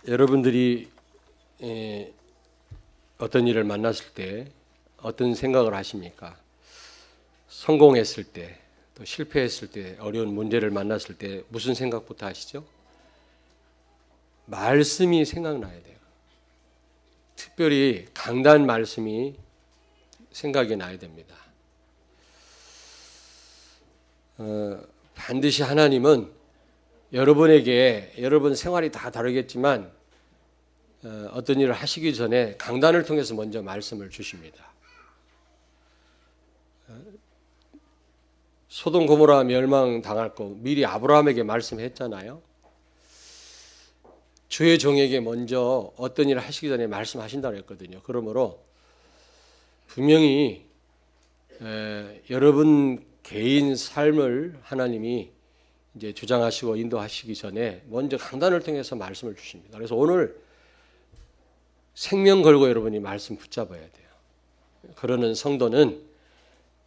여러분들이 어떤 일을 만났을 때 어떤 생각을 하십니까? 성공했을 때, 또 실패했을 때, 어려운 문제를 만났을 때 무슨 생각부터 하시죠? 말씀이 생각나야 돼요. 특별히 강단 말씀이 생각이 나야 됩니다. 반드시 하나님은 여러분에게, 여러분 생활이 다 다르겠지만 어떤 일을 하시기 전에 강단을 통해서 먼저 말씀을 주십니다. 소돔 고모라 멸망당할 거 미리 아브라함에게 말씀했잖아요. 주의 종에게 먼저 어떤 일을 하시기 전에 말씀하신다고 했거든요. 그러므로 분명히 여러분 개인 삶을 하나님이 이제 주장하시고 인도하시기 전에 먼저 강단을 통해서 말씀을 주십니다. 그래서 오늘 생명 걸고 여러분이 말씀 붙잡아야 돼요. 그러는 성도는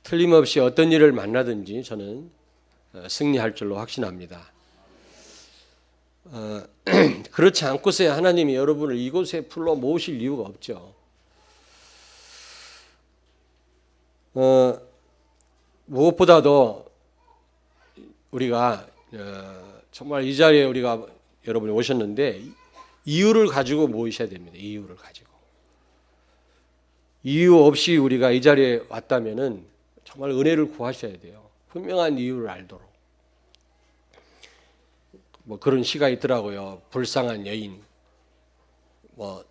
틀림없이 어떤 일을 만나든지 저는 승리할 줄로 확신합니다. 그렇지 않고서야 하나님이 여러분을 이곳에 불러 모으실 이유가 없죠. 무엇보다도 우리가 정말 이 자리에 우리가 여러분이 오셨는데 이유를 가지고 모이셔야 됩니다. 이유를 가지고. 이유 없이 우리가 이 자리에 왔다면은 정말 은혜를 구하셔야 돼요. 분명한 이유를 알도록. 뭐 그런 시가 있더라고요. 불쌍한 여인. 뭐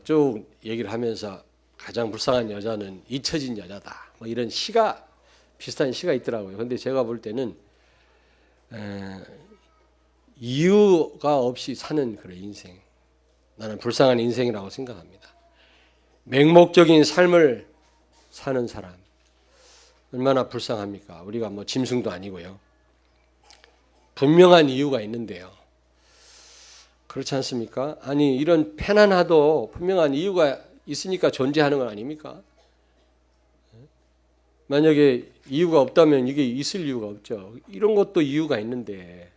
쭉 얘기를 하면서 가장 불쌍한 여자는 잊혀진 여자다. 뭐 이런 시가 비슷한 시가 있더라고요. 근데 제가 볼 때는 이유가 없이 사는 그런 인생, 나는 불쌍한 인생이라고 생각합니다. 맹목적인 삶을 사는 사람 얼마나 불쌍합니까? 우리가 뭐 짐승도 아니고요. 분명한 이유가 있는데요. 그렇지 않습니까? 아니 이런 편안하도 분명한 이유가 있으니까 존재하는 건 아닙니까? 만약에 이유가 없다면 이게 있을 이유가 없죠. 이런 것도 이유가 있는데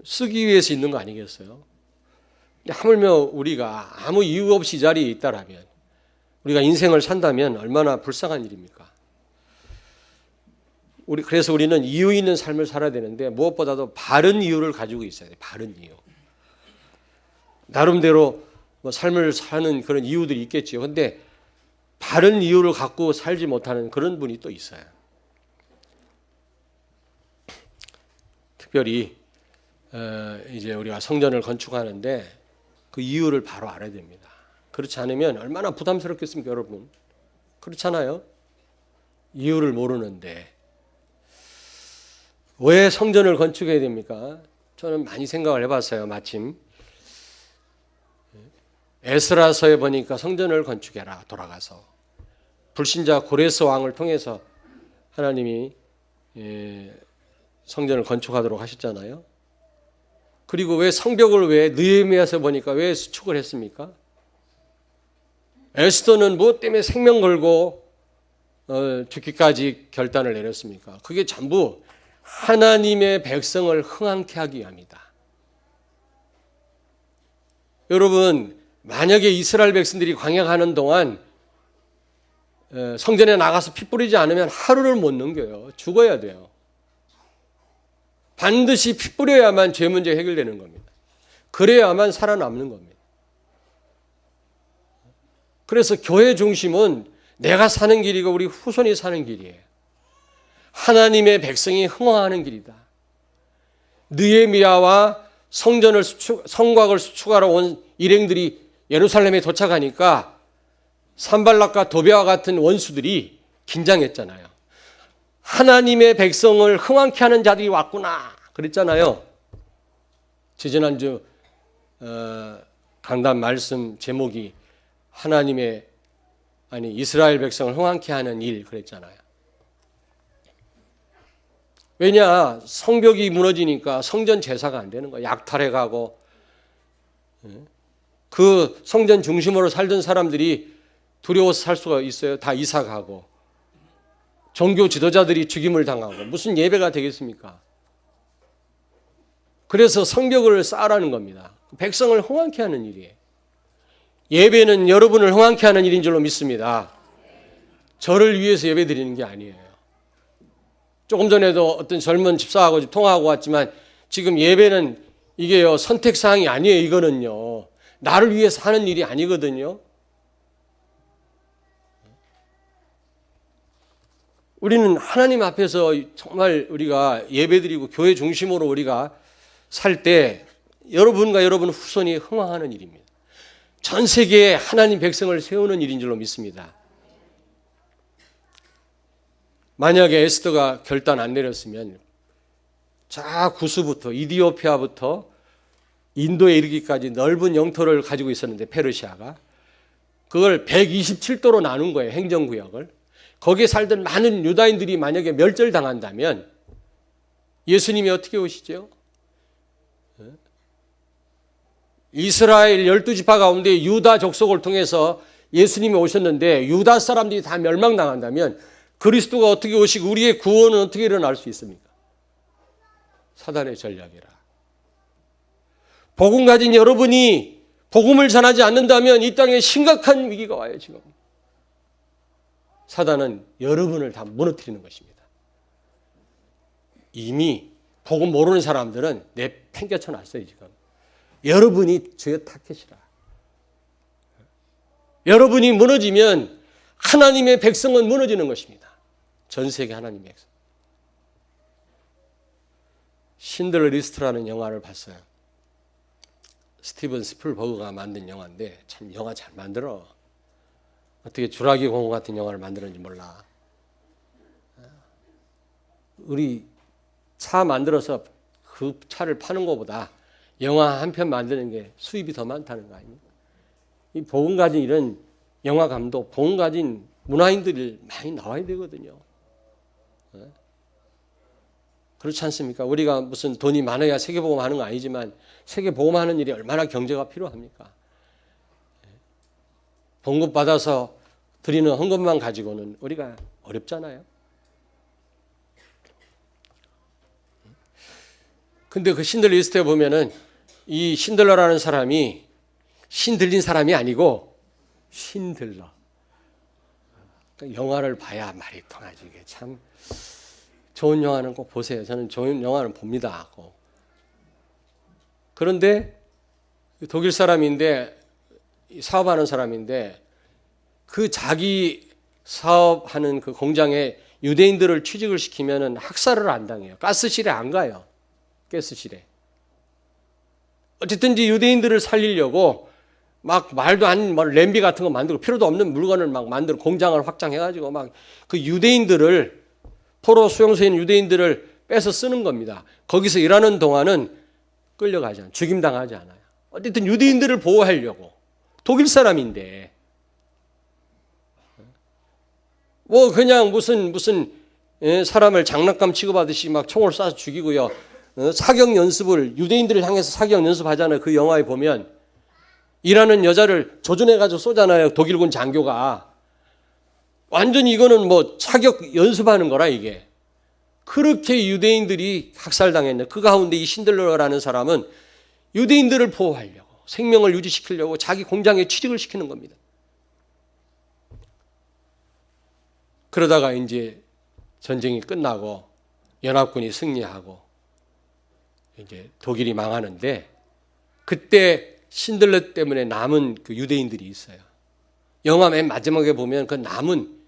쓰기 위해서 있는 거 아니겠어요? 하물며 우리가 아무 이유 없이 이 자리에 있다라면, 우리가 인생을 산다면 얼마나 불쌍한 일입니까? 그래서 우리는 이유 있는 삶을 살아야 되는데 무엇보다도 바른 이유를 가지고 있어야 돼요. 바른 이유. 나름대로 뭐 삶을 사는 그런 이유들이 있겠죠. 그런데 바른 이유를 갖고 살지 못하는 그런 분이 또 있어요. 특별히 이제 우리가 성전을 건축하는데 그 이유를 바로 알아야 됩니다. 그렇지 않으면 얼마나 부담스럽겠습니까, 여러분? 그렇잖아요. 이유를 모르는데 왜 성전을 건축해야 됩니까? 저는 많이 생각을 해봤어요. 마침 에스라서에 보니까 성전을 건축해라, 돌아가서. 불신자 고레스 왕을 통해서 하나님이 성전을 건축하도록 하셨잖아요. 그리고 왜 성벽을 왜 느헤미야서 보니까 왜 수축을 했습니까? 에스더는 무엇 때문에 생명 걸고 죽기까지 결단을 내렸습니까? 그게 전부 하나님의 백성을 흥황케 하기 위함이다. 여러분, 만약에 이스라엘 백성들이 광야가는 동안 성전에 나가서 피 뿌리지 않으면 하루를 못 넘겨요. 죽어야 돼요. 반드시 피 뿌려야만 죄 문제 해결되는 겁니다. 그래야만 살아남는 겁니다. 그래서 교회 중심은 내가 사는 길이고 우리 후손이 사는 길이에요. 하나님의 백성이 흥황하는 길이다. 느헤미야와 성곽을 수축하러 온 일행들이 예루살렘에 도착하니까 산발락과 도비아와 같은 원수들이 긴장했잖아요. 하나님의 백성을 흥황케 하는 자들이 왔구나 그랬잖아요. 지난주 강단 말씀 제목이 이스라엘 백성을 흥황케 하는 일 그랬잖아요. 왜냐, 성벽이 무너지니까 성전 제사가 안 되는 거예요. 약탈해 가고 그 성전 중심으로 살던 사람들이 두려워서 살 수가 있어요. 다 이사 가고 종교 지도자들이 죽임을 당하고 무슨 예배가 되겠습니까? 그래서 성벽을 쌓으라는 겁니다. 백성을 흥왕케 하는 일이에요. 예배는 여러분을 흥왕케 하는 일인 줄로 믿습니다. 저를 위해서 예배 드리는 게 아니에요. 조금 전에도 어떤 젊은 집사하고 통화하고 왔지만 지금 예배는 이게요, 선택사항이 아니에요. 이거는요, 나를 위해서 하는 일이 아니거든요. 우리는 하나님 앞에서 정말 우리가 예배드리고 교회 중심으로 우리가 살 때 여러분과 여러분 후손이 흥왕하는 일입니다. 전 세계에 하나님 백성을 세우는 일인 줄로 믿습니다. 만약에 에스더가 결단 안 내렸으면 자 구스부터 이디오피아부터 인도에 이르기까지 넓은 영토를 가지고 있었는데 페르시아가 그걸 127도로 나눈 거예요. 행정구역을. 거기에 살던 많은 유다인들이 만약에 멸절당한다면 예수님이 어떻게 오시죠? 이스라엘 12지파 가운데 유다 족속을 통해서 예수님이 오셨는데 유다 사람들이 다 멸망당한다면 그리스도가 어떻게 오시고 우리의 구원은 어떻게 일어날 수 있습니까? 사단의 전략이라. 복음 가진 여러분이 복음을 전하지 않는다면 이 땅에 심각한 위기가 와요. 지금 사단은 여러분을 다 무너뜨리는 것입니다. 이미 복음 모르는 사람들은 내팽개쳐 놨어요. 지금 여러분이 주의 타켓이라. 여러분이 무너지면 하나님의 백성은 무너지는 것입니다. 전 세계 하나님의 백성. 신들러 리스트라는 영화를 봤어요. 스티븐 스필버그가 만든 영화인데 참 영화 잘 만들어. 어떻게 주라기 공원 같은 영화를 만드는지 몰라. 우리 차 만들어서 그 차를 파는 것보다 영화 한 편 만드는 게 수입이 더 많다는 거 아닙니까? 이 복음 가진 이런 영화 감독, 복음 가진 문화인들이 많이 나와야 되거든요. 그렇지 않습니까? 우리가 무슨 돈이 많아야 세계복음 하는 거 아니지만 세계복음 하는 일이 얼마나 경제가 필요합니까? 봉급 받아서 드리는 헌금만 가지고는 우리가 어렵잖아요. 근데 그 신들러 리스트에 보면은 이 신들러라는 사람이 신 들린 사람이 아니고 신들러. 그러니까 영화를 봐야 말이 통하지. 이게 참 좋은 영화는 꼭 보세요. 저는 좋은 영화는 봅니다. 꼭. 그런데 독일 사람인데 사업하는 사람인데 그 자기 사업하는 그 공장에 유대인들을 취직을 시키면은 학살을 안 당해요. 가스실에 안 가요. 가스실에. 어쨌든지 유대인들을 살리려고 막 말도 안 램비 같은 거 만들고 필요도 없는 물건을 막 만들어 공장을 확장해가지고 막 그 유대인들을 포로 수용소에 있는 유대인들을 빼서 쓰는 겁니다. 거기서 일하는 동안은 끌려가지 않아요. 죽임당하지 않아요. 어쨌든 유대인들을 보호하려고. 독일 사람인데 뭐 그냥 무슨 사람을 장난감 취급하듯이 막 총을 쏴서 죽이고요. 사격 연습을 유대인들을 향해서 사격 연습하잖아요. 그 영화에 보면 일하는 여자를 조준해가지고 쏘잖아요. 독일군 장교가. 완전히 이거는 뭐 사격 연습하는 거라 이게. 그렇게 유대인들이 학살당했네. 그 가운데 이 신들러라는 사람은 유대인들을 보호하려고 생명을 유지시키려고 자기 공장에 취직을 시키는 겁니다. 그러다가 이제 전쟁이 끝나고 연합군이 승리하고 이제 독일이 망하는데 그때 신들러 때문에 남은 그 유대인들이 있어요. 영화 맨 마지막에 보면 그 남은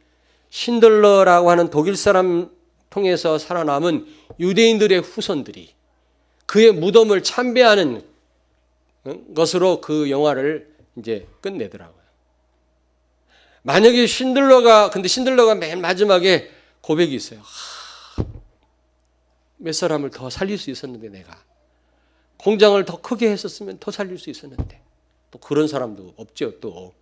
신들러라고 하는 독일 사람 통해서 살아남은 유대인들의 후손들이 그의 무덤을 참배하는 것으로 그 영화를 이제 끝내더라고요. 만약에 근데 신들러가 맨 마지막에 고백이 있어요. 몇 사람을 더 살릴 수 있었는데 내가 공장을 더 크게 했었으면 더 살릴 수 있었는데 또 그런 사람도 없죠 또.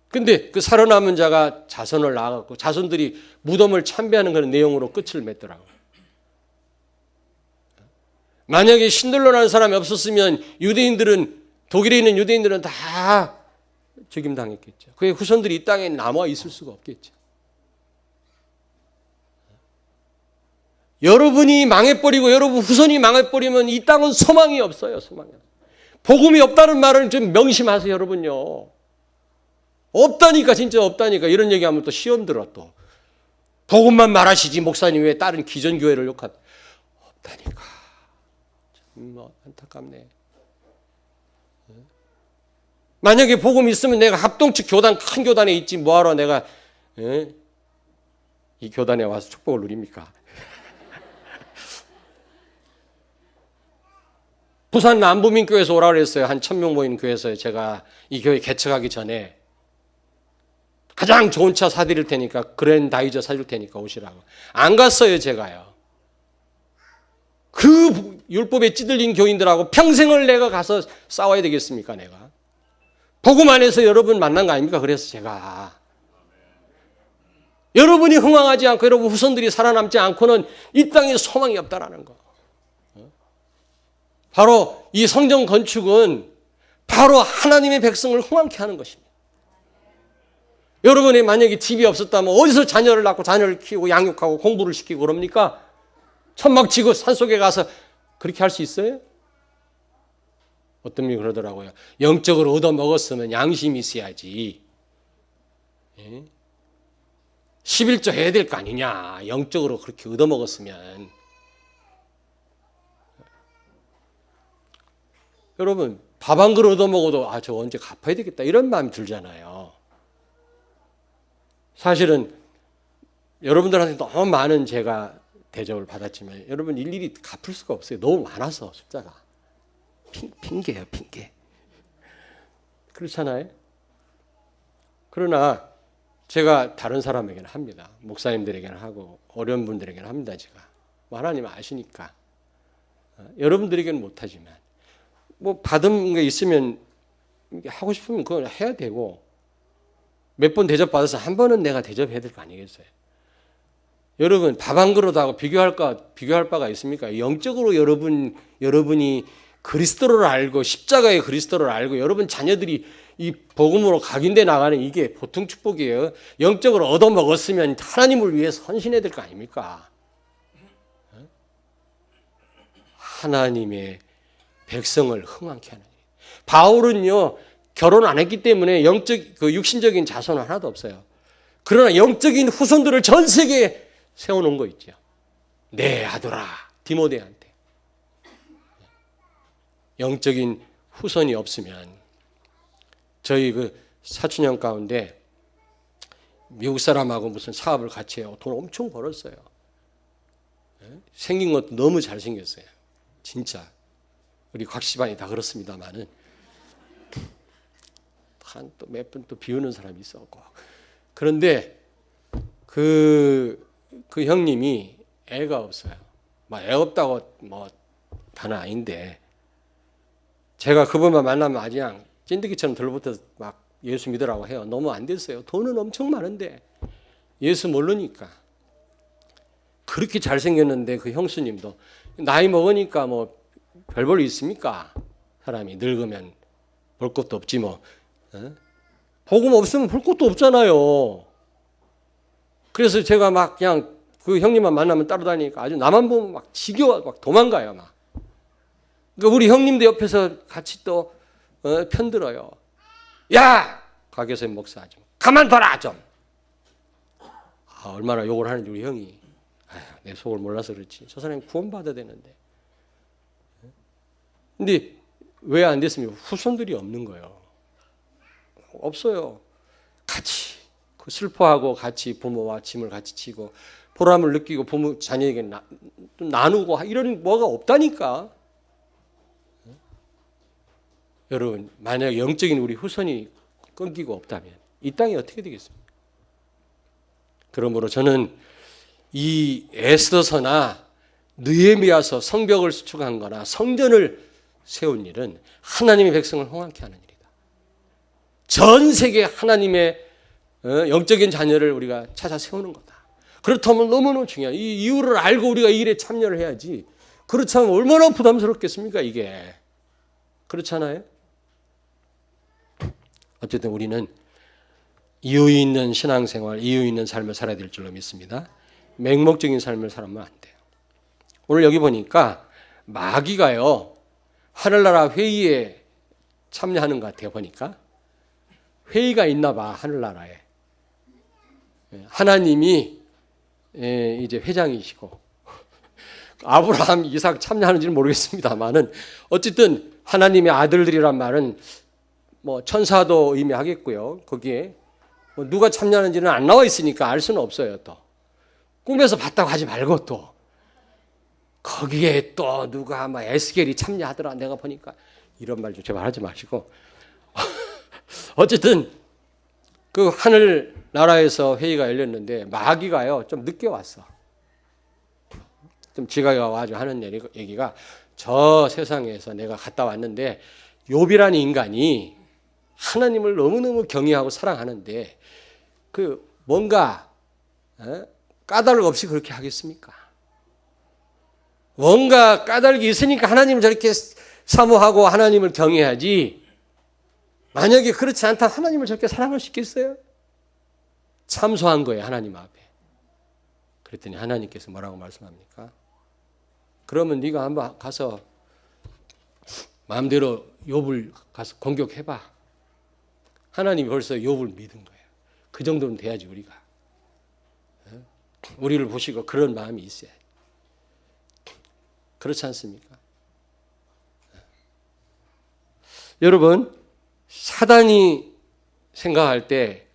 근데 그 살아남은 자가 자손을 낳아갖고 자손들이 무덤을 참배하는 그런 내용으로 끝을 맺더라고요. 만약에 신들러라는 사람이 없었으면 독일에 있는 유대인들은 다 죽임당했겠죠. 그의 후손들이 이 땅에 남아 있을 수가 없겠죠. 여러분이 망해버리고 여러분 후손이 망해버리면 이 땅은 소망이 없어요. 소망이. 복음이 없다는 말을 좀 명심하세요. 여러분요. 없다니까, 진짜 없다니까. 이런 얘기하면 또 시험 들어 또. 복음만 말하시지 목사님 왜 다른 기존교회를 없다니까. 참 안타깝네. 만약에 복음이 있으면 내가 합동측 교단, 큰 교단에 있지 뭐하러 내가 이 교단에 와서 축복을 누립니까? 부산 남부민교회에서 오라고 그랬어요. 한 1000명 모인 교회에서 제가 이 교회 개척하기 전에 가장 좋은 차 사드릴 테니까 그랜다이저 사줄 테니까 오시라고. 안 갔어요. 제가요. 그 율법에 찌들린 교인들하고 평생을 내가 가서 싸워야 되겠습니까? 내가. 복음 안에서 여러분 만난 거 아닙니까? 그래서 제가. 여러분이 흥황하지 않고 여러분 후손들이 살아남지 않고는 이 땅에 소망이 없다라는 거. 바로 이 성전 건축은 바로 하나님의 백성을 흥황케 하는 것입니다. 여러분이 만약에 집이 없었다면 어디서 자녀를 낳고 자녀를 키우고 양육하고 공부를 시키고 그럽니까? 천막 치고 산속에 가서 그렇게 할 수 있어요? 어떤 분이 그러더라고요. 영적으로 얻어먹었으면 양심이 있어야지. 11조 해야 될 거 아니냐. 영적으로 그렇게 얻어먹었으면. 여러분 밥 한 그릇 얻어먹어도 저 언제 갚아야 되겠다 이런 마음이 들잖아요. 사실은 여러분들한테 너무 많은 제가 대접을 받았지만 여러분 일일이 갚을 수가 없어요. 너무 많아서 숫자가. 핑계예요, 핑계. 그렇잖아요. 그러나 제가 다른 사람에게는 합니다. 목사님들에게는 하고 어려운 분들에게는 합니다. 제가. 하나님 아시니까. 여러분들에게는 못하지만 뭐 받은 게 있으면 하고 싶으면 그걸 해야 되고 몇 번 대접받아서 한 번은 내가 대접해야 될 거 아니겠어요. 여러분 밥 한 그릇하고 비교할 바가 있습니까? 영적으로 여러분이 그리스도를 알고 십자가의 그리스도를 알고 여러분 자녀들이 이 복음으로 각인돼 나가는 이게 보통 축복이에요. 영적으로 얻어먹었으면 하나님을 위해 헌신해야 될 거 아닙니까? 하나님의 백성을 흥왕케 하는 일. 바울은요 결혼 안 했기 때문에 육신적인 자손은 하나도 없어요. 그러나 영적인 후손들을 전 세계에 세워놓은 거 있죠. 내 아들아 디모데한테. 영적인 후손이 없으면 저희 그 사촌형 가운데 미국 사람하고 무슨 사업을 같이 해요. 돈 엄청 벌었어요. 생긴 것도 너무 잘생겼어요. 진짜. 우리 곽시반이 다 그렇습니다만은 한 또 몇 번 또 비우는 사람이 있었고 그런데 그 형님이 애가 없어요. 애 없다고 다는 아닌데 제가 그분만 만나면 아주 그냥 찐득이처럼 들러붙어서 막 예수 믿으라고 해요. 너무 안 됐어요. 돈은 엄청 많은데 예수 모르니까. 그렇게 잘생겼는데 그 형수님도 나이 먹으니까 별 볼 일 있습니까? 사람이 늙으면 볼 것도 없지 뭐. 복음 없으면 볼 것도 없잖아요. 그래서 제가 막 그냥 그 형님만 만나면 따라다니니까 아주 나만 보면 막 지겨워 막 도망가요 막. 그러니까 우리 형님도 옆에서 같이 또 편들어요. 야! 곽여선 목사 좀 가만둬라 좀. 얼마나 욕을 하는지 우리 형이. 내 속을 몰라서 그렇지. 저 사람이 구원받아야 되는데. 근데 왜 안 됐습니까? 후손들이 없는 거예요. 없어요. 같이 슬퍼하고 같이 부모와 짐을 같이 지고 보람을 느끼고 부모 자녀에게 나누고 이런 뭐가 없다니까. 여러분 만약 영적인 우리 후손이 끊기고 없다면 이 땅이 어떻게 되겠습니까? 그러므로 저는 이 에스더서나 느헤미야서 성벽을 수축한 거나 성전을 세운 일은 하나님의 백성을 흥왕케 하는 일이다. 전 세계 하나님의 영적인 자녀를 우리가 찾아 세우는 거다. 그렇다면 너무너무 중요한 이 이유를 알고 우리가 이 일에 참여를 해야지. 그렇지 않으면 얼마나 부담스럽겠습니까 이게. 그렇잖아요. 어쨌든 우리는 이유 있는 신앙생활, 이유 있는 삶을 살아야 될 줄로 믿습니다. 맹목적인 삶을 살면 안 돼요. 오늘 여기 보니까 마귀가요, 하늘나라 회의에 참여하는 것 같아요. 보니까 회의가 있나 봐, 하늘나라에. 하나님이 이제 회장이시고 아브라함, 이삭 참여하는지는 모르겠습니다만은 어쨌든 하나님의 아들들이란 말은 뭐 천사도 의미하겠고요. 거기에 뭐 누가 참여하는지는 안 나와 있으니까 알 수는 없어요. 또 꿈에서 봤다고 하지 말고 또 거기에 또 누가 막 에스겔이 참여하더라 내가 보니까 이런 말 좀 제발 하지 마시고 어쨌든 그 하늘 나라에서 회의가 열렸는데 마귀가요 좀 늦게 왔어. 좀 지각이 와가지고 하는 얘기가 저 세상에서 내가 갔다 왔는데 욥이라는 인간이 하나님을 너무너무 경외하고 사랑하는데 그 뭔가 까닭 없이 그렇게 하겠습니까? 뭔가 까닭이 있으니까 하나님을 저렇게 사모하고 하나님을 경외하지 만약에 그렇지 않다 하나님을 저렇게 사랑할 수 있겠어요? 참소한 거예요 하나님 앞에. 그랬더니 하나님께서 뭐라고 말씀합니까? 그러면 네가 한번 가서 마음대로 욥을 가서 공격해봐. 하나님이 벌써 욥을 믿은 거예요. 그 정도는 돼야지 우리가. 우리를 보시고 그런 마음이 있어야. 그렇지 않습니까? 여러분 사단이 생각할 때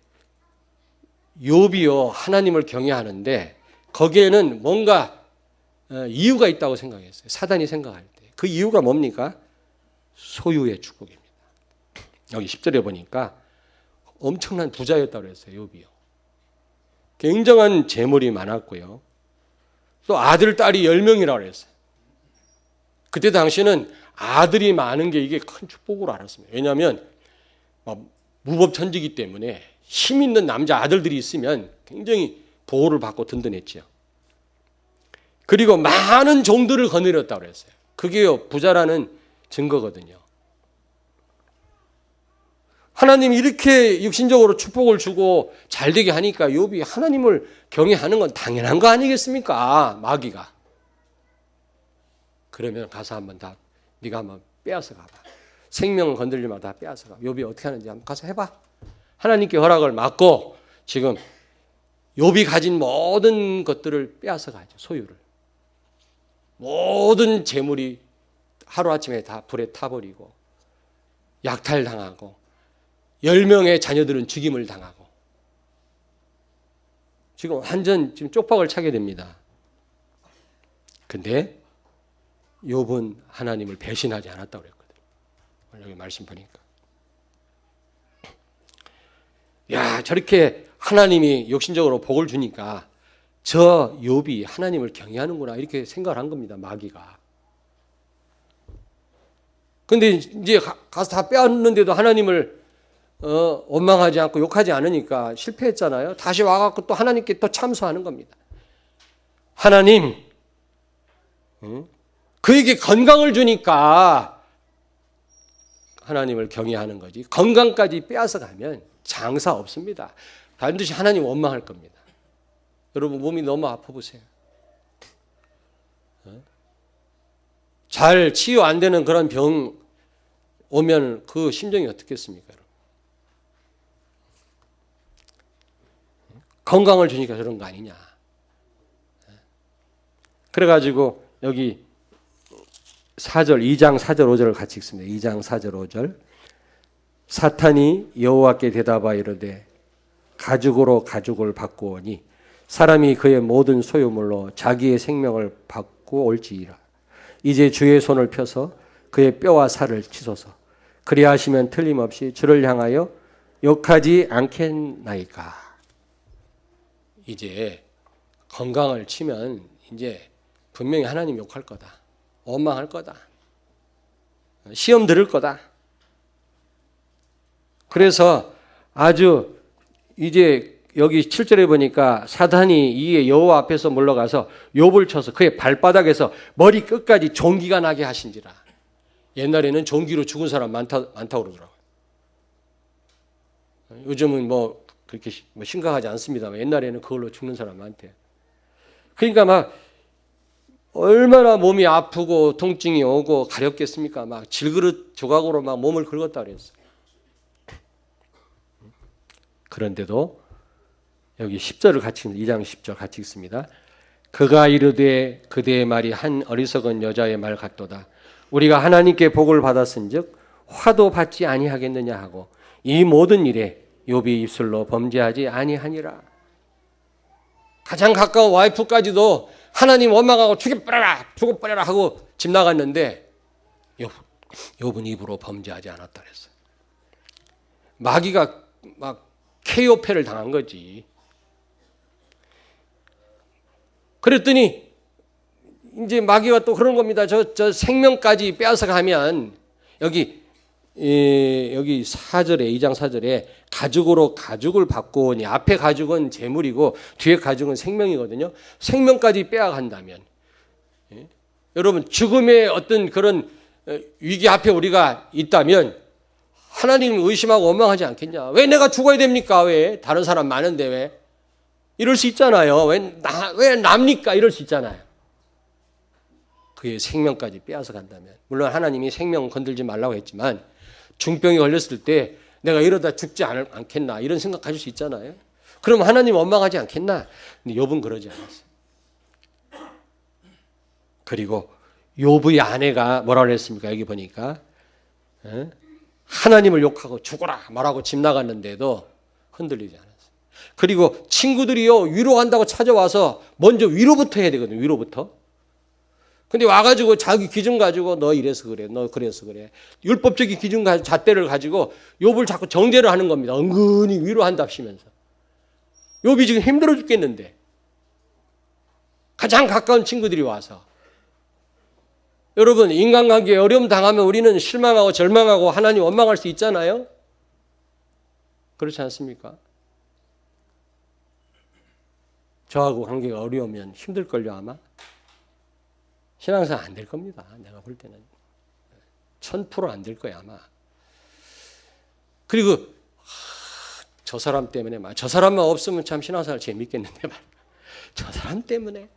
욥이요 하나님을 경외하는데 거기에는 뭔가 이유가 있다고 생각했어요. 사단이 생각할 때. 그 이유가 뭡니까? 소유의 축복입니다. 여기 10절에 보니까 엄청난 부자였다고 그랬어요. 욥이요. 굉장한 재물이 많았고요. 또 아들, 딸이 10명이라고 그랬어요. 그때 당시는 아들이 많은 게 이게 큰 축복으로 알았습니다. 왜냐하면 무법천지기 때문에 힘 있는 남자 아들들이 있으면 굉장히 보호를 받고 든든했죠. 그리고 많은 종들을 거느렸다고 그랬어요. 그게요 부자라는 증거거든요. 하나님이 이렇게 육신적으로 축복을 주고 잘되게 하니까 욥이 하나님을 경외하는 건 당연한 거 아니겠습니까? 마귀가. 그러면 가서 한번 다 네가 한번 빼앗아 가봐. 생명 건들리면 다 빼앗아 가. 욥이 어떻게 하는지 한번 가서 해봐. 하나님께 허락을 받고 지금 욥이 가진 모든 것들을 빼앗아 가죠. 소유를. 모든 재물이 하루아침에 다 불에 타버리고 약탈당하고 10명의 자녀들은 죽임을 당하고 지금 완전 지금 쪽박을 차게 됩니다. 근데 욥은 하나님을 배신하지 않았다고 그랬거든요. 여기 말씀 보니까. 야, 저렇게 하나님이 욕심적으로 복을 주니까 저 욥이 하나님을 경외하는구나 이렇게 생각을 한 겁니다. 마귀가. 근데 이제 가서 다 빼앗는데도 하나님을 원망하지 않고 욕하지 않으니까 실패했잖아요. 다시 와갖고 또 하나님께 또 참소하는 겁니다. 하나님, 그에게 건강을 주니까 하나님을 경외하는 거지. 건강까지 빼앗아 가면 장사 없습니다. 반드시 하나님 원망할 겁니다. 여러분 몸이 너무 아파 보세요. 잘 치유 안 되는 그런 병 오면 그 심정이 어떻겠습니까? 여러분? 건강을 주니까 저런 거 아니냐. 그래가지고 여기 4절, 2장 4절 5절을 같이 읽습니다. 2장 4절 5절. 사탄이 여호와께 대답하여 이르되 가죽으로 가죽을 바꾸오니 사람이 그의 모든 소유물로 자기의 생명을 받고 올지이라. 이제 주의 손을 펴서 그의 뼈와 살을 치소서. 그리하시면 틀림없이 주를 향하여 욕하지 않겠나이까. 이제 건강을 치면 이제 분명히 하나님 욕할 거다. 원망할 거다. 시험 들을 거다. 그래서 아주 이제 여기 7절에 보니까 사탄이 이에 여호와 앞에서 물러가서 욥을 쳐서 그의 발바닥에서 머리 끝까지 종기가 나게 하신지라. 옛날에는 종기로 죽은 사람 많다고 그러더라고요. 요즘은 뭐 그렇게 심각하지 않습니다만 옛날에는 그걸로 죽는 사람 많대요. 그러니까 막 얼마나 몸이 아프고 통증이 오고 가렵겠습니까? 막 질그릇 조각으로 막 몸을 긁었다 그랬어요. 그런데도 여기 10절을 같이 2장 10절 같이 읽습니다. 그가 이르되 그대의 말이 한 어리석은 여자의 말 같도다. 우리가 하나님께 복을 받았은즉 화도 받지 아니하겠느냐 하고 이 모든 일에 욥이 입술로 범죄하지 아니하니라. 가장 가까운 와이프까지도 하나님 원망하고 죽여버려라 하고 집 나갔는데 욥은 입으로 범죄하지 않았다 그랬어요. 마귀가 막 KO패를 당한 거지. 그랬더니 이제 마귀가 또 그런 겁니다. 저 생명까지 빼앗아 가면 여기 4절에 2장 4절에 가죽으로 가죽을 받고 오니 앞에 가죽은 재물이고 뒤에 가죽은 생명이거든요. 생명까지 빼앗간다면 여러분 죽음의 어떤 그런 위기 앞에 우리가 있다면 하나님 의심하고 원망하지 않겠냐. 왜 내가 죽어야 됩니까? 왜 다른 사람 많은데 왜? 이럴 수 있잖아요. 왜 납니까? 이럴 수 있잖아요. 그의 생명까지 빼앗아 간다면 물론 하나님이 생명 건들지 말라고 했지만 중병이 걸렸을 때 내가 이러다 죽지 않겠나 이런 생각 가질 수 있잖아요. 그럼 하나님 원망하지 않겠나? 근데 욥은 그러지 않았어요. 그리고 욥의 아내가 뭐라고 그랬습니까? 여기 보니까 하나님을 욕하고 죽어라 말하고 집 나갔는데도 흔들리지 않았어요. 그리고 친구들이요 위로한다고 찾아와서 먼저 위로부터 해야 되거든요. 위로부터. 근데 와가지고 자기 기준 가지고 너 이래서 그래, 너 그래서 그래. 율법적인 기준 잣대를 가지고 욥을 자꾸 정죄를 하는 겁니다. 은근히 위로한답시면서. 욥이 지금 힘들어 죽겠는데 가장 가까운 친구들이 와서 여러분 인간관계에 어려움 당하면 우리는 실망하고 절망하고 하나님 원망할 수 있잖아요. 그렇지 않습니까? 저하고 관계가 어려우면 힘들걸요 아마. 신앙생활 안 될 겁니다. 내가 볼 때는 1000% 안 될 거야 아마. 그리고 저 사람 때문에 저 사람만 없으면 참 신앙생활 재밌겠는데 저 사람 때문에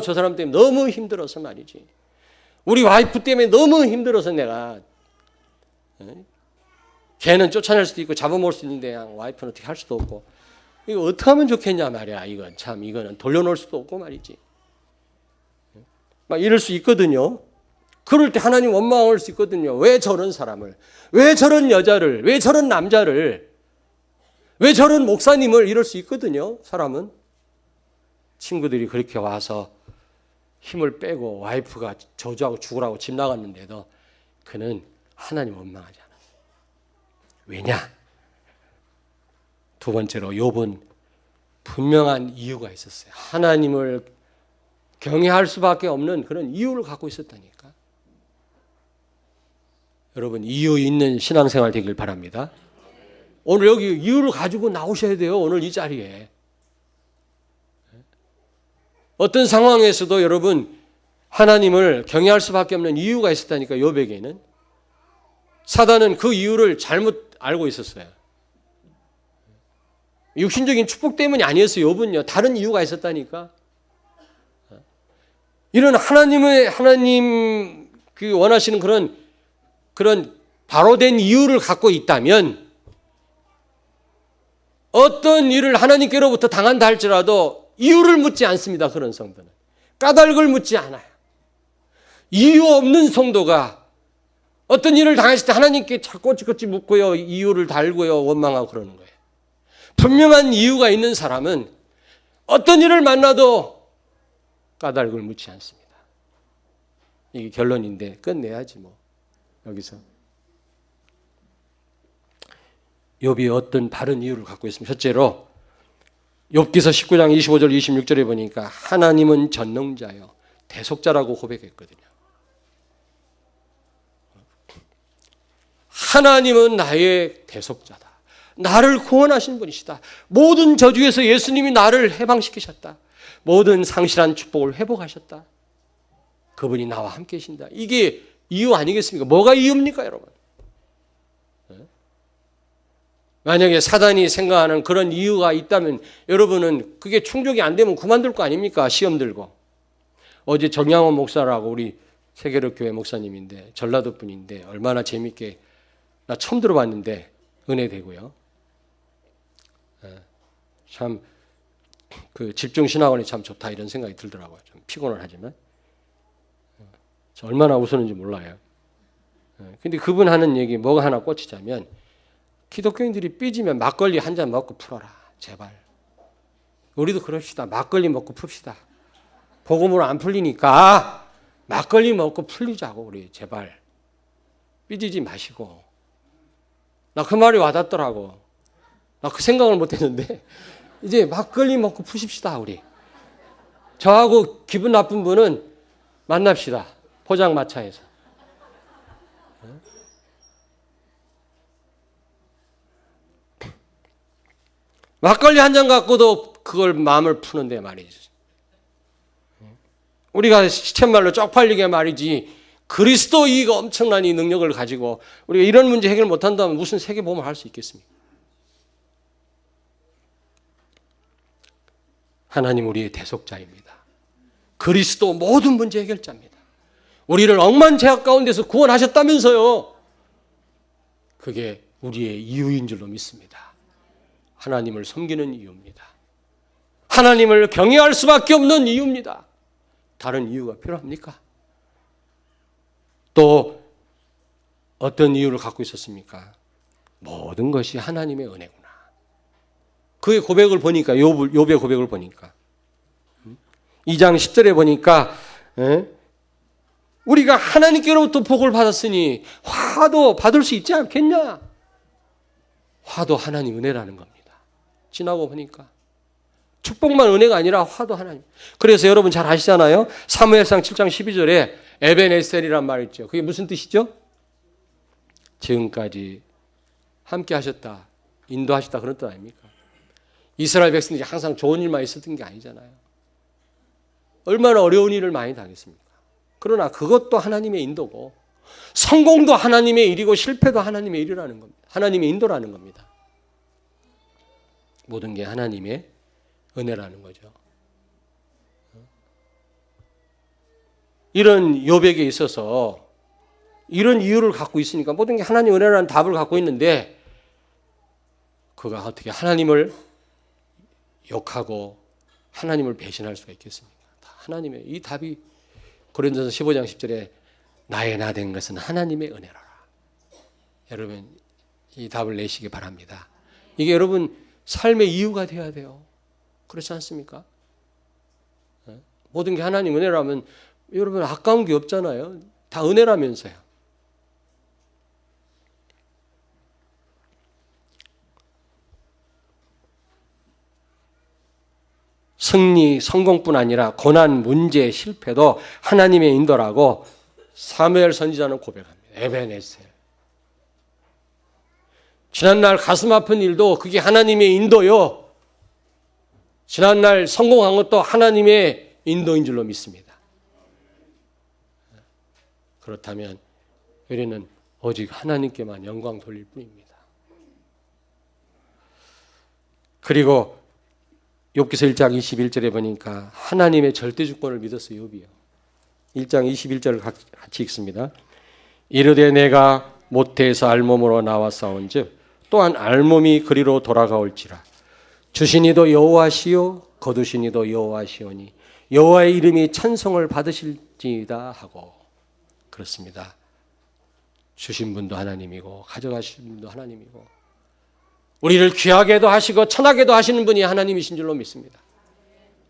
저 사람 때문에 너무 힘들어서 말이지. 우리 와이프 때문에 너무 힘들어서 내가 걔는 쫓아낼 수도 있고 잡아먹을 수 있는데 와이프는 어떻게 할 수도 없고 이거 어떻게 하면 좋겠냐 말이야. 이거는 돌려놓을 수도 없고 말이지. 막 이럴 수 있거든요. 그럴 때 하나님 원망할 수 있거든요. 왜 저런 사람을, 왜 저런 여자를, 왜 저런 남자를, 왜 저런 목사님을 이럴 수 있거든요. 사람은. 친구들이 그렇게 와서 힘을 빼고 와이프가 저주하고 죽으라고 집 나갔는데도 그는 하나님 원망하지 않았어요. 왜냐? 두 번째로 욥은 분명한 이유가 있었어요. 하나님을 경외할 수밖에 없는 그런 이유를 갖고 있었다니까. 여러분 이유 있는 신앙생활 되길 바랍니다. 오늘 여기 이유를 가지고 나오셔야 돼요. 오늘 이 자리에. 어떤 상황에서도 여러분 하나님을 경외할 수밖에 없는 이유가 있었다니까. 욥에게는. 사단은 그 이유를 잘못 알고 있었어요. 육신적인 축복 때문이 아니었어요. 욥은요. 다른 이유가 있었다니까. 이런 하나님 그 원하시는 그런 바로 된 이유를 갖고 있다면 어떤 일을 하나님께로부터 당한다 할지라도 이유를 묻지 않습니다. 그런 성도는. 까닭을 묻지 않아요. 이유 없는 성도가 어떤 일을 당했을 때 하나님께 꼬치꼬치 묻고요. 이유를 달고요. 원망하고 그러는 거예요. 분명한 이유가 있는 사람은 어떤 일을 만나도 까닭을 묻지 않습니다. 이게 결론인데 끝내야지 뭐. 여기서 욥이 어떤 다른 이유를 갖고 있습니다. 첫째로 욥기서 19장 25절 26절에 보니까 하나님은 전능자요 대속자라고 고백했거든요. 하나님은 나의 대속자다. 나를 구원하신 분이시다. 모든 저주에서 예수님이 나를 해방시키셨다. 모든 상실한 축복을 회복하셨다. 그분이 나와 함께 계신다. 이게 이유 아니겠습니까? 뭐가 이유입니까, 여러분? 만약에 사단이 생각하는 그런 이유가 있다면 여러분은 그게 충족이 안 되면 그만둘 거 아닙니까? 시험 들고. 어제 정양원 목사라고 우리 세계력교회 목사님인데 전라도 분인데 얼마나 재밌게 나 처음 들어봤는데 은혜되고요. 참 그 집중신학원이 참 좋다 이런 생각이 들더라고요. 좀 피곤은 하지만 얼마나 웃었는지 몰라요. 근데 그분 하는 얘기 뭐가 하나 꽂히자면 기독교인들이 삐지면 막걸리 한 잔 먹고 풀어라. 제발. 우리도 그럽시다. 막걸리 먹고 풉시다. 복음으로 안 풀리니까 막걸리 먹고 풀리자고 우리 제발. 삐지지 마시고. 나 그 말이 와닿더라고. 나 그 생각을 못했는데 이제 막걸리 먹고 푸십시다 우리. 저하고 기분 나쁜 분은 만납시다. 포장마차에서. 막걸리 한 잔 갖고도 그걸 마음을 푸는데 말이지. 우리가 시쳇말로 쪽팔리게 말이지 그리스도 이 엄청난 이 능력을 가지고 우리가 이런 문제 해결 못한다면 무슨 세계보험을 할 수 있겠습니까? 하나님 우리의 대속자입니다. 그리스도 모든 문제 해결자입니다. 우리를 억만 죄악 가운데서 구원하셨다면서요. 그게 우리의 이유인 줄로 믿습니다. 하나님을 섬기는 이유입니다. 하나님을 경외할 수밖에 없는 이유입니다. 다른 이유가 필요합니까? 또 어떤 이유를 갖고 있었습니까? 모든 것이 하나님의 은혜구나. 그의 고백을 보니까 욥의 고백을 보니까 2장 10절에 보니까 우리가 하나님께로부터 복을 받았으니 화도 받을 수 있지 않겠냐? 화도 하나님 은혜라는 겁니다. 지나고 보니까 축복만 은혜가 아니라 화도 하나님. 그래서 여러분 잘 아시잖아요. 사무엘상 7장 12절에 에벤에셀이란 말 있죠. 그게 무슨 뜻이죠? 지금까지 함께 하셨다, 인도하셨다 그런 뜻 아닙니까? 이스라엘 백성들이 항상 좋은 일만 있었던 게 아니잖아요. 얼마나 어려운 일을 많이 당했습니까? 그러나 그것도 하나님의 인도고 성공도 하나님의 일이고 실패도 하나님의 일이라는 겁니다. 하나님의 인도라는 겁니다. 모든 게 하나님의 은혜라는 거죠. 이런 욥에게 있어서 이런 이유를 갖고 있으니까 모든 게 하나님의 은혜라는 답을 갖고 있는데 그가 어떻게 하나님을 욕하고 하나님을 배신할 수가 있겠습니까? 하나님의 이 답이 고린도서 15장 10절에 나의 나 된 것은 하나님의 은혜라. 여러분 이 답을 내시기 바랍니다. 이게 여러분 삶의 이유가 되어야 돼요. 그렇지 않습니까? 모든 게 하나님 은혜라면 여러분 아까운 게 없잖아요. 다 은혜라면서요. 승리, 성공뿐 아니라 고난, 문제, 실패도 하나님의 인도라고 사무엘 선지자는 고백합니다. 에벤에셀. 지난날 가슴 아픈 일도 그게 하나님의 인도요. 지난날 성공한 것도 하나님의 인도인 줄로 믿습니다. 그렇다면 우리는 오직 하나님께만 영광 돌릴 뿐입니다. 그리고 욥기서 1장 21절에 보니까 하나님의 절대 주권을 믿었어요. 욥이요. 1장 21절을 같이 읽습니다. 이르되 내가 모태에서 알몸으로 나와 싸운즉 또한 알몸이 그리로 돌아가올지라. 주시니도 여호와시요 거두시니도 여호와시오니 여호와의 이름이 찬송을 받으실지이다 하고. 그렇습니다. 주신 분도 하나님이고 가져가신 분도 하나님이고 우리를 귀하게도 하시고 천하게도 하시는 분이 하나님이신 줄로 믿습니다.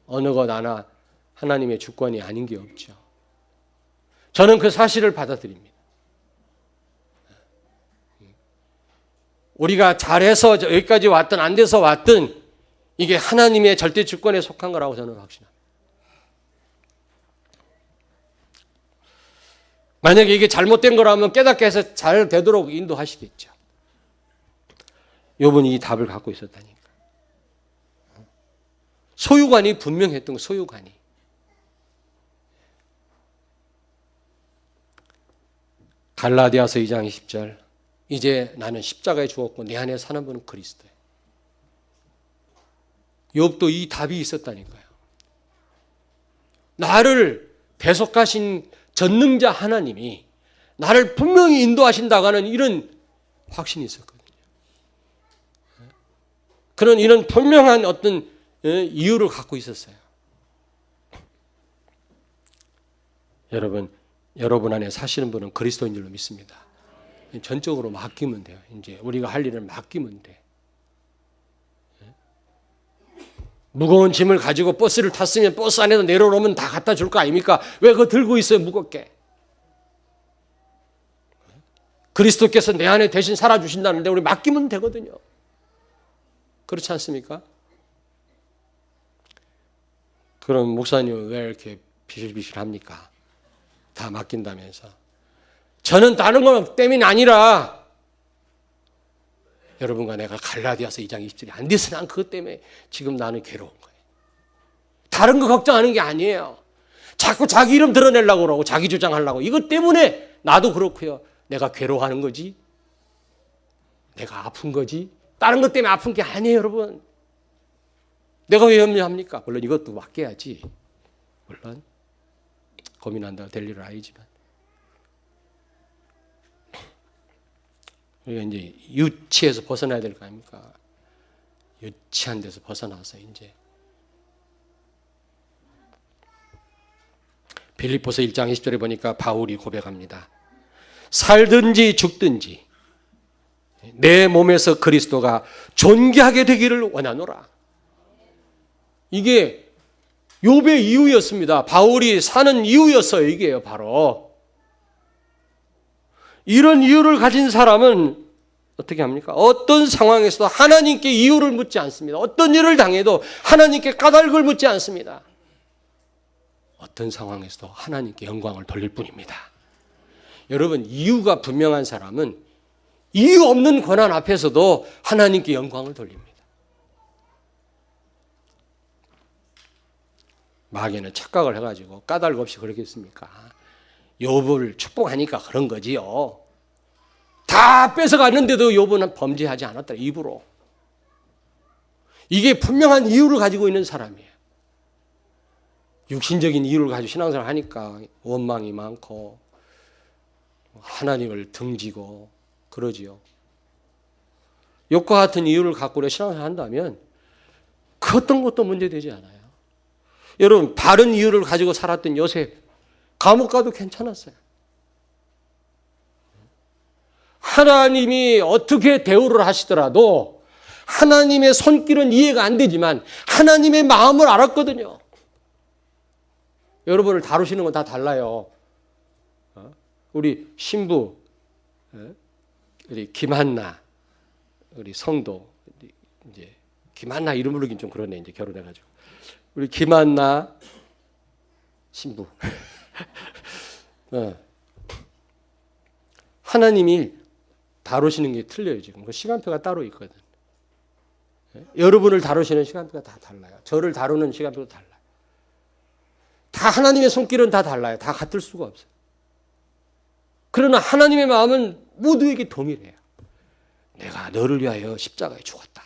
어느 것 하나 하나님의 주권이 아닌 게 없죠. 저는 그 사실을 받아들입니다. 우리가 잘해서 여기까지 왔든 안 돼서 왔든 이게 하나님의 절대 주권에 속한 거라고 저는 확신합니다. 만약에 이게 잘못된 거라면 깨닫게 해서 잘 되도록 인도하시겠죠. 욥은 이 답을 갖고 있었다니까. 소유관이 분명했던 거, 소유관이. 갈라디아서 2장 20절 이제 나는 십자가에 죽었고 내 안에 사는 분은 그리스도예요. 욥도 이 답이 있었다니까요. 나를 배속하신 전능자 하나님이 나를 분명히 인도하신다고 하는 이런 확신이 있었거든요. 그런 이런 분명한 어떤 이유를 갖고 있었어요. 여러분 안에 사시는 분은 그리스도인 줄로 믿습니다. 전적으로 맡기면 돼요. 이제 우리가 할 일을 맡기면 돼. 무거운 짐을 가지고 버스를 탔으면 버스 안에서 내려오면 다 갖다 줄 거 아닙니까? 왜 그거 들고 있어요, 무겁게? 그리스도께서 내 안에 대신 살아주신다는데 우리 맡기면 되거든요. 그렇지 않습니까? 그럼 목사님은 왜 이렇게 비실비실합니까? 다 맡긴다면서. 저는 다른 것 때문이 아니라 여러분과 내가 갈라디아서 2장 20절이 안 돼서 난 그것 때문에 지금 나는 괴로운 거예요. 다른 거 걱정하는 게 아니에요. 자꾸 자기 이름 드러내려고 그러고 자기 주장하려고 이것 때문에 나도 그렇고요. 내가 괴로워하는 거지. 내가 아픈 거지. 다른 것 때문에 아픈 게 아니에요, 여러분. 내가 왜 염려합니까? 물론 이것도 맡겨야지. 물론 고민한다고 될 일은 아니지만. 우리가 이제 유치에서 벗어나야 될 거 아닙니까? 유치한 데서 벗어나서 이제 빌립보서 1장 20절에 보니까 바울이 고백합니다. 살든지 죽든지 내 몸에서 그리스도가 존귀하게 되기를 원하노라. 이게 욥의 이유였습니다. 바울이 사는 이유였어요. 이게요, 바로. 이런 이유를 가진 사람은 어떻게 합니까? 어떤 상황에서도 하나님께 이유를 묻지 않습니다. 어떤 일을 당해도 하나님께 까닭을 묻지 않습니다. 어떤 상황에서도 하나님께 영광을 돌릴 뿐입니다. 여러분, 이유가 분명한 사람은 이유 없는 고난 앞에서도 하나님께 영광을 돌립니다. 마귀는 착각을 해가지고 까닭 없이 그러겠습니까? 욥을 축복하니까 그런 거지요. 다 뺏어갔는데도 욥은 범죄하지 않았다, 입으로. 이게 분명한 이유를 가지고 있는 사람이에요. 육신적인 이유를 가지고 신앙생활 하니까 원망이 많고 하나님을 등지고 그러지요. 욥과 같은 이유를 갖고 우리가 신앙생활 한다면 그 어떤 것도 문제되지 않아요. 여러분, 바른 이유를 가지고 살았던 요셉, 감옥 가도 괜찮았어요. 하나님이 어떻게 대우를 하시더라도 하나님의 손길은 이해가 안 되지만 하나님의 마음을 알았거든요. 여러분을 다루시는 건 다 달라요. 우리 신부, 우리 김한나, 우리 성도, 이제 김한나 이름 부르긴 좀 그러네, 이제 결혼해가지고. 우리 김한나 신부. 하나님이 다루시는 게 틀려요, 지금. 그 시간표가 따로 있거든. 여러분을 다루시는 시간표가 다 달라요. 저를 다루는 시간표도 달라요. 다 하나님의 손길은 다 달라요. 다 같을 수가 없어요. 그러나 하나님의 마음은 모두에게 동일해요. 내가 너를 위하여 십자가에 죽었다.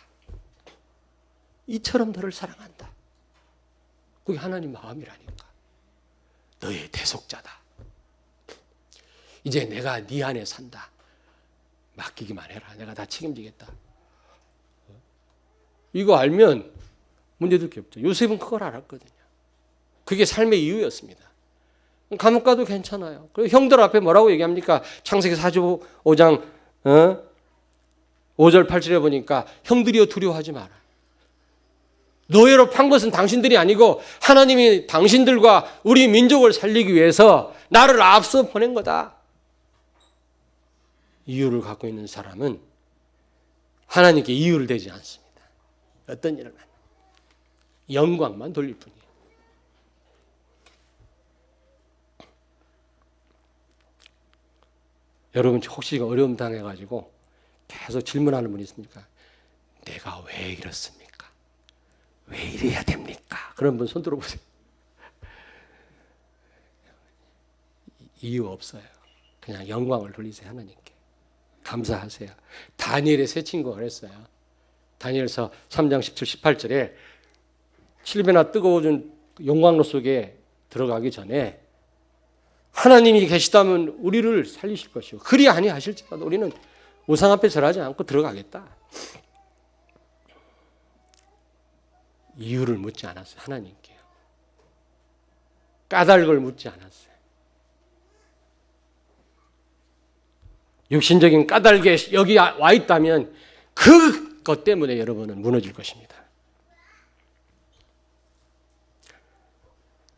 이처럼 너를 사랑한다. 그게 하나님 마음이라니까. 너의 대속자다. 이제 내가 네 안에 산다. 맡기기만 해라. 내가 다 책임지겠다. 이거 알면 문제될 게 없죠. 요셉은 그걸 알았거든요. 그게 삶의 이유였습니다. 감옥 가도 괜찮아요. 그리고 형들 앞에 뭐라고 얘기합니까? 창세기 45장 5절 8절에 보니까 형들이여 두려워하지 마라. 노예로 판 것은 당신들이 아니고 하나님이 당신들과 우리 민족을 살리기 위해서 나를 앞서 보낸 거다. 이유를 갖고 있는 사람은 하나님께 이유를 대지 않습니다. 어떤 일을 하나 영광만 돌릴 뿐이에요. 여러분 혹시 어려움 당해가지고 계속 질문하는 분이 있습니까? 내가 왜 이렇습니까? 왜 이래야 됩니까? 그런 분 손 들어보세요. 이유 없어요. 그냥 영광을 돌리세요, 하나님께. 감사하세요. 다니엘의 세 친구가 그랬어요. 다니엘서 3장 17, 18절에 7배나 뜨거워진 용광로 속에 들어가기 전에 하나님이 계시다면 우리를 살리실 것이고 그리 아니하실지라도 우리는 우상 앞에 절하지 않고 들어가겠다. 이유를 묻지 않았어요. 하나님께요. 까닭을 묻지 않았어요. 육신적인 까닭에 여기 와 있다면 그것 때문에 여러분은 무너질 것입니다.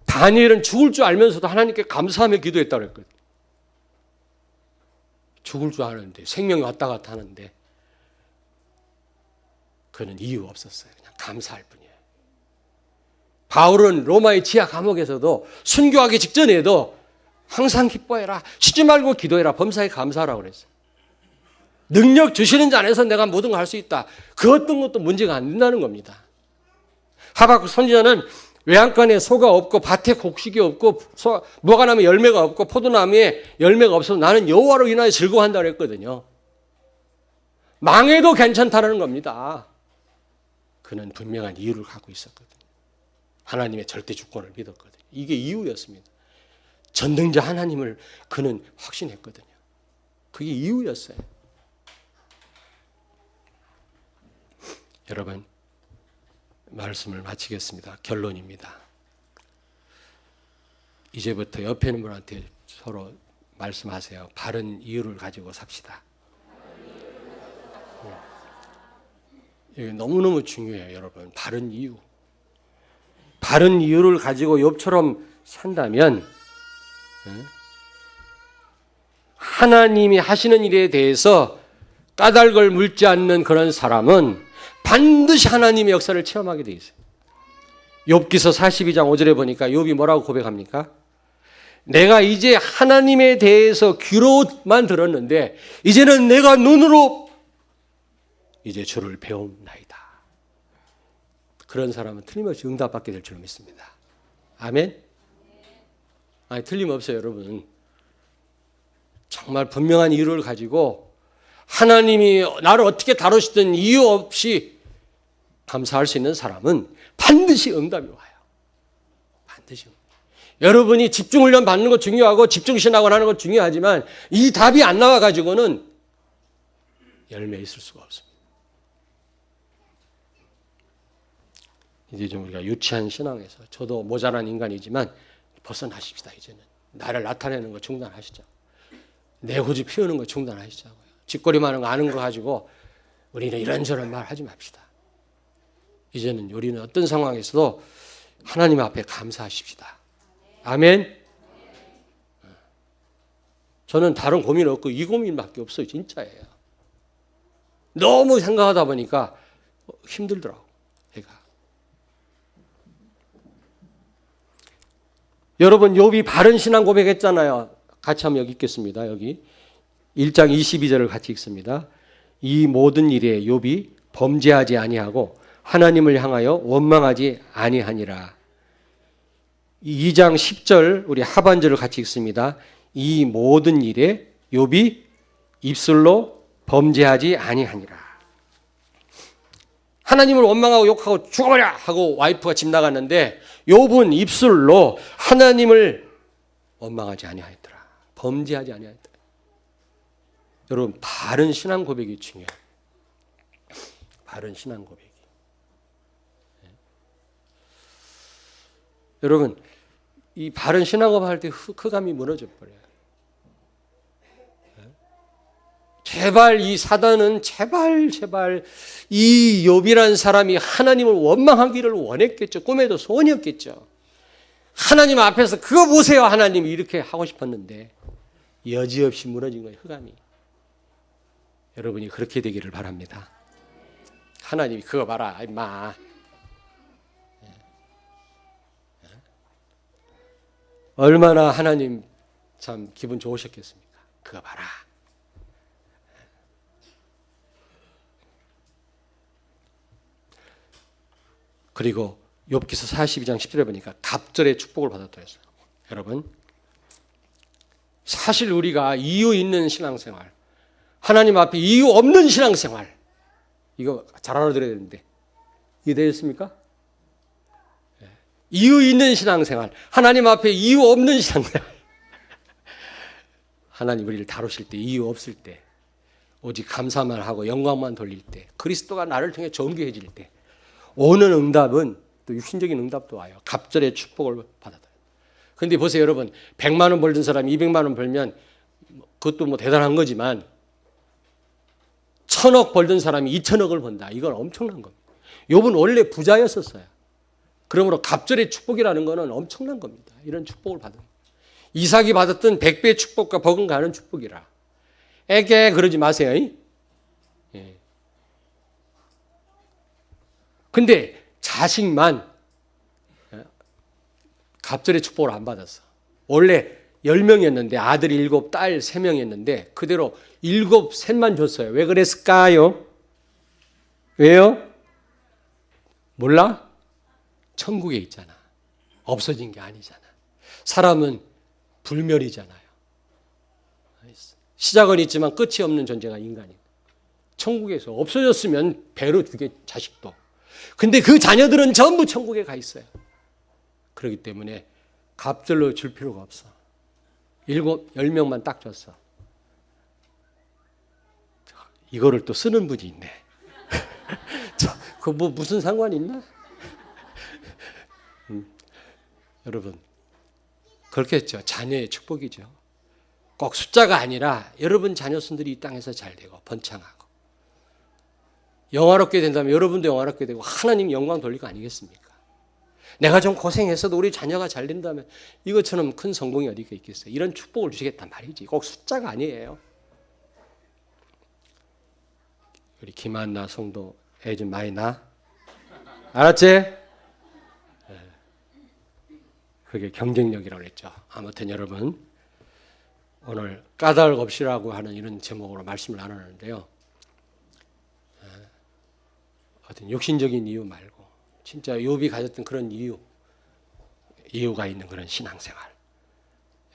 다니엘은 죽을 줄 알면서도 하나님께 감사하며 기도했다고 했거든요. 죽을 줄 아는데 생명이 왔다 갔다 하는데 그는 이유 없었어요. 그냥 감사할 뿐이에요. 바울은 로마의 지하 감옥에서도 순교하기 직전에도 항상 기뻐해라. 쉬지 말고 기도해라. 범사에 감사하라고 그랬어요. 능력 주시는 자 안에서 내가 모든 걸 할 수 있다. 그 어떤 것도 문제가 안 된다는 겁니다. 하박국 선지자는 외양간에 소가 없고 밭에 곡식이 없고 무화과 나무에 열매가 없고 포도나무에 열매가 없어서 나는 여호와로 인하여 즐거워한다고 했거든요. 망해도 괜찮다는 겁니다. 그는 분명한 이유를 갖고 있었거든요. 하나님의 절대 주권을 믿었거든요. 이게 이유였습니다. 전능자 하나님을 그는 확신했거든요. 그게 이유였어요. 여러분, 말씀을 마치겠습니다. 결론입니다. 이제부터 옆에 있는 분한테 서로 말씀하세요. 바른 이유를 가지고 삽시다. 이게 너무너무 중요해요, 여러분. 바른 이유. 바른 이유를 가지고 욥처럼 산다면 하나님이 하시는 일에 대해서 까닭을 묻지 않는 그런 사람은 반드시 하나님의 역사를 체험하게 돼 있어요. 욥기서 42장 5절에 보니까 욥이 뭐라고 고백합니까? 내가 이제 하나님에 대해서 귀로만 들었는데 이제는 내가 눈으로 이제 주를 배움나이다. 그런 사람은 틀림없이 응답받게 될 줄 믿습니다. 아멘? 아니, 틀림없어요, 여러분. 정말 분명한 이유를 가지고 하나님이 나를 어떻게 다루시든 이유 없이 감사할 수 있는 사람은 반드시 응답이 와요. 반드시. 여러분이 집중훈련 받는 거 중요하고 집중신학을 하는 거 중요하지만 이 답이 안 나와가지고는 열매 있을 수가 없습니다. 이제 좀 우리가 유치한 신앙에서 저도 모자란 인간이지만 벗어나십시다. 이제는 나를 나타내는 거 중단하시죠. 내 고집 피우는 거 중단하시자고요. 짓거리 많은 거 아는 거 가지고 우리는 이런저런 말 하지 맙시다. 이제는 우리는 어떤 상황에서도 하나님 앞에 감사하십시다. 아멘. 저는 다른 고민 없고 이 고민밖에 없어요. 진짜예요. 너무 생각하다 보니까 힘들더라고. 제가. 여러분, 욥이 바른 신앙 고백했잖아요. 같이 한번 여기 읽겠습니다. 여기 1장 22절을 같이 읽습니다. 이 모든 일에 욥이 범죄하지 아니하고 하나님을 향하여 원망하지 아니하니라. 2장 10절 우리 하반절을 같이 읽습니다. 이 모든 일에 욥이 입술로 범죄하지 아니하니라. 하나님을 원망하고 욕하고 죽어버려 하고 와이프가 집 나갔는데 욥은 입술로 하나님을 원망하지 아니하였더라. 범죄하지 아니하였더라. 여러분, 바른 신앙 고백이 중요해요. 바른 신앙 고백이. 여러분, 이 바른 신앙 고백할 때 흑암이 무너져 버려요. 제발 이 사단은 제발 이 욥이라는 사람이 하나님을 원망하기를 원했겠죠. 꿈에도 소원이었겠죠. 하나님 앞에서 그거 보세요. 하나님이 이렇게 하고 싶었는데 여지없이 무너진 거예요. 흑암이. 여러분이 그렇게 되기를 바랍니다. 하나님이 그거 봐라. 임마. 얼마나 하나님 참 기분 좋으셨겠습니까? 그거 봐라. 그리고 욥기서 42장 10절에 보니까 갑절의 축복을 받았다고 했어요. 여러분, 사실 우리가 이유 있는 신앙생활, 하나님 앞에 이유 없는 신앙생활. 이거 잘 알아들어야 되는데 이해되셨습니까? 이유 있는 신앙생활, 하나님 앞에 이유 없는 신앙생활. 하나님 우리를 다루실 때, 이유 없을 때, 오직 감사만 하고 영광만 돌릴 때, 그리스도가 나를 통해 존귀해질 때 오는 응답은 또 육신적인 응답도 와요. 갑절의 축복을 받아요. 그런데 보세요 여러분, 100만 원 벌던 사람이 200만 원 벌면 그것도 뭐 대단한 거지만 1000억 벌던 사람이 2000억을 번다. 이건 엄청난 겁니다. 욥은 원래 부자였었어요. 그러므로 갑절의 축복이라는 것은 엄청난 겁니다. 이런 축복을 받은. 이삭이 받았던 100배의 축복과 버금가는 축복이라. 에게 그러지 마세요. 예. 근데 자식만 갑절의 축복을 안 받았어. 원래 10명이었는데 아들이 7, 딸 3명이었는데 그대로 7, 셋만 줬어요. 왜 그랬을까요? 왜요? 몰라? 천국에 있잖아. 없어진 게 아니잖아. 사람은 불멸이잖아요. 시작은 있지만 끝이 없는 존재가 인간이고 천국에서 없어졌으면 배로 주게 자식도. 근데 그 자녀들은 전부 천국에 가 있어요. 그렇기 때문에 갑절로 줄 필요가 없어. 10명만 딱 줬어. 이거를 또 쓰는 분이 있네. 그 뭐 무슨 상관이 있나? 여러분 그렇겠죠. 자녀의 축복이죠. 꼭 숫자가 아니라 여러분 자녀손들이 이 땅에서 잘 되고 번창하고 영화롭게 된다면 여러분도 영화롭게 되고 하나님 영광 돌릴 거 아니겠습니까? 내가 좀 고생했어도 우리 자녀가 잘 된다면 이것처럼 큰 성공이 어디가 있겠어요? 이런 축복을 주시겠단 말이지. 꼭 숫자가 아니에요. 우리 김한나 성도 애 좀 많이 나? 알았지? 그게 경쟁력이라고 그랬죠. 아무튼 여러분 오늘 까닭 없이라고 하는 이런 제목으로 말씀을 나누는데요. 어떤 욕심적인 이유 말고 진짜 욥이 가졌던 그런 이유가 있는 그런 신앙생활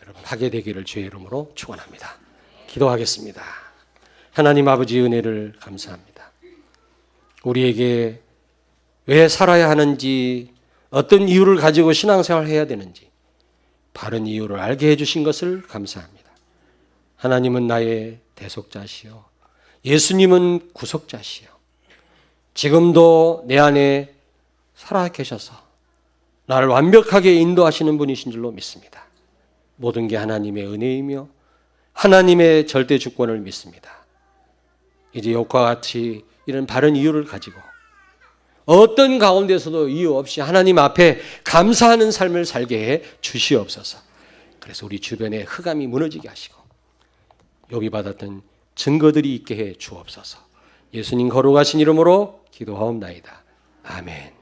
여러분 하게 되기를 주의 이름으로 축원합니다. 기도하겠습니다. 하나님 아버지 은혜를 감사합니다. 우리에게 왜 살아야 하는지 어떤 이유를 가지고 신앙생활을 해야 되는지 바른 이유를 알게 해주신 것을 감사합니다. 하나님은 나의 대속자시요 예수님은 구속자시요 지금도 내 안에 살아 계셔서 나를 완벽하게 인도하시는 분이신 줄로 믿습니다. 모든 게 하나님의 은혜이며 하나님의 절대 주권을 믿습니다. 이제 욥과 같이 이런 바른 이유를 가지고 어떤 가운데서도 이유 없이 하나님 앞에 감사하는 삶을 살게 해 주시옵소서. 그래서 우리 주변에 흑암이 무너지게 하시고 욥이 받았던 증거들이 있게 해 주옵소서. 예수님 거룩하신 이름으로 기도하옵나이다. 아멘.